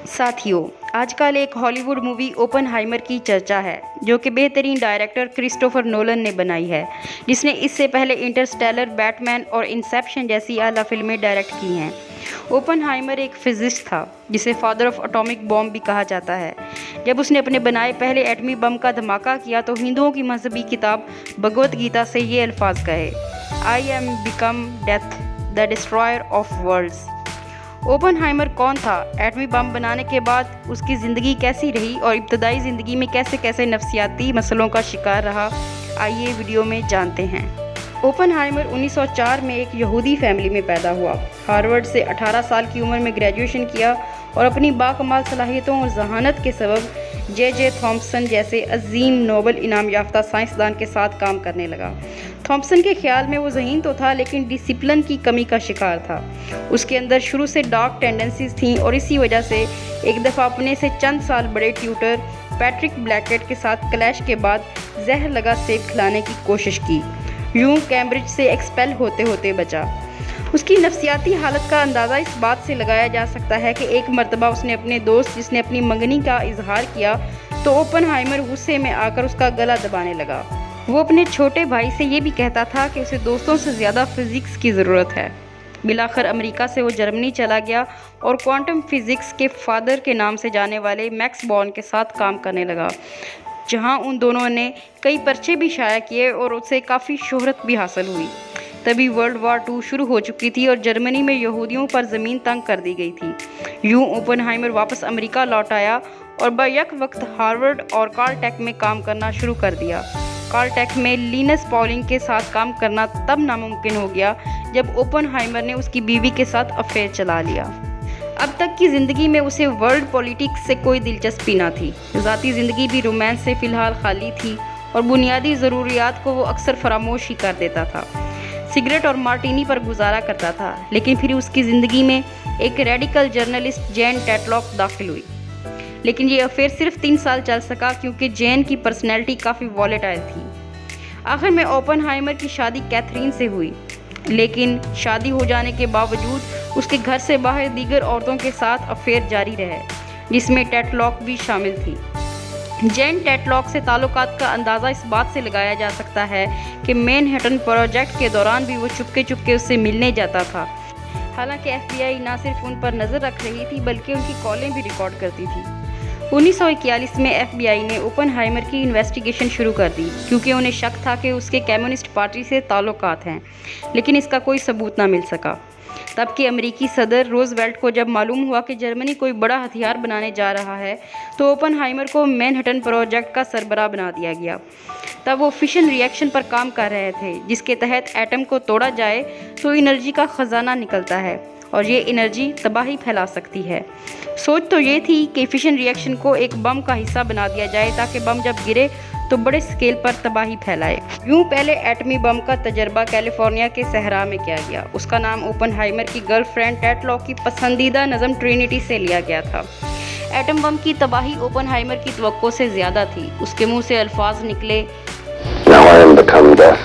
साथियों, आजकल एक हॉलीवुड मूवी ओपनहाइमर की चर्चा है, जो कि बेहतरीन डायरेक्टर क्रिस्टोफर नोलन ने बनाई है, जिसने इससे पहले इंटरस्टेलर, बैटमैन और इंसेप्शन जैसी आला फिल्में डायरेक्ट की हैं। ओपनहाइमर एक फिजिस्ट था, जिसे फादर ऑफ एटॉमिक बॉम्ब भी कहा जाता है। जब उसने अपने बनाए पहले एटमी बम का धमाका किया तो हिंदुओं की मजहबी किताब भगवत गीता से ये अल्फाज कहे, I am become death the destroyer of worlds. Oppenheimer कौन था, एटमी बम बनाने के बाद उसकी ज़िंदगी कैसी रही और इब्तदाई ज़िंदगी में कैसे कैसे नफ्सियाती मसलों का शिकार रहा, आइए वीडियो में जानते हैं। ओपनहाइमर 1904 में एक यहूदी फैमिली में पैदा हुआ। हार्वर्ड से 18 साल की उम्र में ग्रेजुएशन किया और अपनी बाकमाल सलाहियतों और जहानत के सबब जे थॉम्पसन जैसे अजीम नोबल इनाम याफ्ता साइंसदान के साथ काम करने लगा। थॉम्पसन के ख्याल में वो ज़हीन तो था, लेकिन डिसिप्लिन की कमी का शिकार था। उसके अंदर शुरू से डार्क टेंडेंसीज थीं और इसी वजह से एक दफ़ा अपने से चंद साल बड़े ट्यूटर पैट्रिक ब्लैकेट के साथ क्लैश के बाद जहर लगा सेब खिलाने की कोशिश की। यूं कैम्ब्रिज से एक्सपेल होते होते बचा। उसकी नफ्सियाती हालत का अंदाज़ा इस बात से लगाया जा सकता है कि एक मरतबा उसने अपने दोस्त जिसने अपनी मंगनी का इजहार किया तो ओपनहाइमर गुस्से में आकर उसका गला दबाने लगा। वो अपने छोटे भाई से ये भी कहता था कि उसे दोस्तों से ज़्यादा फिज़िक्स की ज़रूरत है। बिलाखिर अमेरिका से वो जर्मनी चला गया और क्वांटम फिज़िक्स के फादर के नाम से जाने वाले मैक्स बॉर्न के साथ काम करने लगा, जहां उन दोनों ने कई पर्चे भी शाया किए और उससे काफ़ी शोहरत भी हासिल हुई। तभी वर्ल्ड वार 2 शुरू हो चुकी थी और जर्मनी में यहूदियों पर ज़मीन तंग कर दी गई थी। यूं ओपनहाइमर वापस अमेरिका लौट आया और बैक वक्त हार्वर्ड और कार्लटेक में काम करना शुरू कर दिया। कार्लटेक में लिनस पॉलिंग के साथ काम करना तब नामुमकिन हो गया जब ओपनहाइमर ने उसकी बीवी के साथ अफेयर चला लिया। अब तक की ज़िंदगी में उसे वर्ल्ड पॉलिटिक्स से कोई दिलचस्पी ना थी। ज़ाती ज़िंदगी भी रोमांस से फ़िलहाल खाली थी और बुनियादी ज़रूरियात को वो अक्सर फरामोश ही कर देता था। सिगरेट और मार्टिनी पर गुजारा करता था, लेकिन फिर उसकी ज़िंदगी में एक रेडिकल जर्नलिस्ट जेन टैटलॉक दाखिल हुई। लेकिन ये अफेयर सिर्फ 3 साल चल सका क्योंकि जेन की पर्सनैलिटी काफ़ी वॉलेटाइल थी। आखिर में ओपनहाइमर की शादी कैथरीन से हुई, लेकिन शादी हो जाने के बावजूद उसके घर से बाहर दीगर औरतों के साथ अफेयर जारी रहे, जिसमें टैटलॉक भी शामिल थी। जेन टैटलॉक से ताल्लुकात का अंदाज़ा इस बात से लगाया जा सकता है कि मैनहट्टन प्रोजेक्ट के दौरान भी वो चुपके चुपके उससे मिलने जाता था। हालांकि FBI ना सिर्फ उन पर नज़र रख रही थी बल्कि उनकी कॉलें भी रिकॉर्ड करती थी। 1941 में FBI ने ओपनहाइमर की इन्वेस्टिगेशन शुरू कर दी क्योंकि उन्हें शक था कि उसके कम्युनिस्ट पार्टी से ताल्लुकात हैं, लेकिन इसका कोई सबूत ना मिल सका। तब के अमेरिकी सदर रूजवेल्ट को जब मालूम हुआ कि जर्मनी कोई बड़ा हथियार बनाने जा रहा है तो ओपनहाइमर को मैनहट्टन प्रोजेक्ट का सरबराह बना दिया गया। तब वो फिशन रिएक्शन पर काम कर रहे थे, जिसके तहत एटम को तोड़ा जाए तो एनर्जी का ख़जाना निकलता है और ये एनर्जी तबाही फैला सकती है। सोच तो ये थी कि फिशन रिएक्शन को एक बम का हिस्सा बना दिया जाए ताकि बम जब गिरे तो बड़े स्केल पर तबाही फैलाए। यूं पहले एटमी बम का तजर्बा कैलिफोर्निया के सहरा में किया गया। उसका नाम ओपनहाइमर की गर्लफ्रेंड टैटलॉक की पसंदीदा नज़म ट्रिनिटी से लिया गया था। एटम बम की तबाही ओपनहाइमर की तवक्को से ज़्यादा थी। उसके मुंह से अल्फाज निकले, Now I am become death,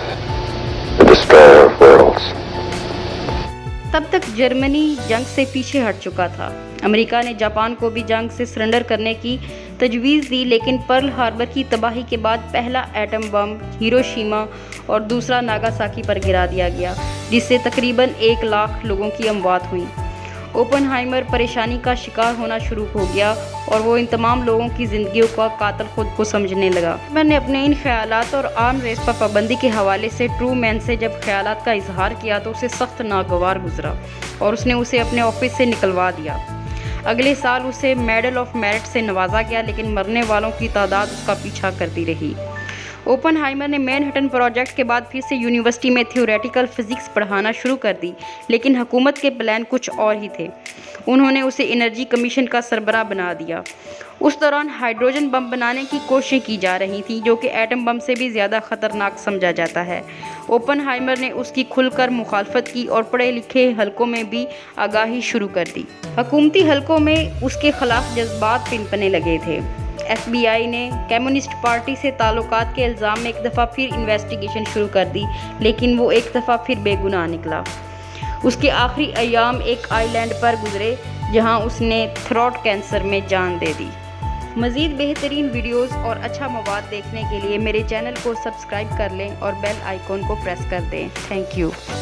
the destroyer of worlds. तब तक जर्मनी जंग से पीछे हट चुका था। अमेरिका ने जापान को भी जंग से सरेंडर करने की तजवीज़ दी, लेकिन पर्ल हार्बर की तबाही के बाद पहला एटम बम हिरोशिमा और दूसरा नागासाकी पर गिरा दिया गया, जिससे तकरीबन 1 लाख लोगों की अमवात हुई। ओपनहाइमर परेशानी का शिकार होना शुरू हो गया और वो इन तमाम लोगों की ज़िंदगियों का कातिल खुद को समझने लगा। मैंने अपने इन ख्यालात और आर्म रेस पर पाबंदी के हवाले से ट्रू मैन से जब ख्यालात का इजहार किया तो उसे सख्त नागवार गुजरा और उसने उसे अपने ऑफिस से निकलवा दिया। अगले साल उसे मेडल ऑफ मेरिट से नवाजा गया, लेकिन मरने वालों की तादाद उसका पीछा करती रही। ओपनहाइमर ने मैनहट्टन प्रोजेक्ट के बाद फिर से यूनिवर्सिटी में थ्योरेटिकल फिज़िक्स पढ़ाना शुरू कर दी, लेकिन हुकूमत के प्लान कुछ और ही थे। उन्होंने उसे एनर्जी कमीशन का सरबराह बना दिया। उस दौरान हाइड्रोजन बम बनाने की कोशिशें की जा रही थीं, जो कि एटम बम से भी ज़्यादा ख़तरनाक समझा जाता है। ओपनहाइमर ने उसकी खुलकर मुखालफत की और पढ़े लिखे हलकों में भी आगाही शुरू कर दी। हुकूमती हलकों में उसके खिलाफ जज्बात पिनपने लगे थे। FBI ने कम्युनिस्ट पार्टी से ताल्लुकात के इल्ज़ाम में एक दफ़ा फिर इन्वेस्टिगेशन शुरू कर दी, लेकिन वो एक दफ़ा फिर बेगुनाह निकला। उसके आखिरी अयाम एक आइलैंड पर गुजरे جہاں اس نے تھروٹ کینسر میں جان دے دی۔ مزید بہترین ویڈیوز اور اچھا مواد دیکھنے کے لیے میرے چینل کو سبسکرائب کر لیں اور بیل آئیکن کو پریس کر دیں۔ Thank you.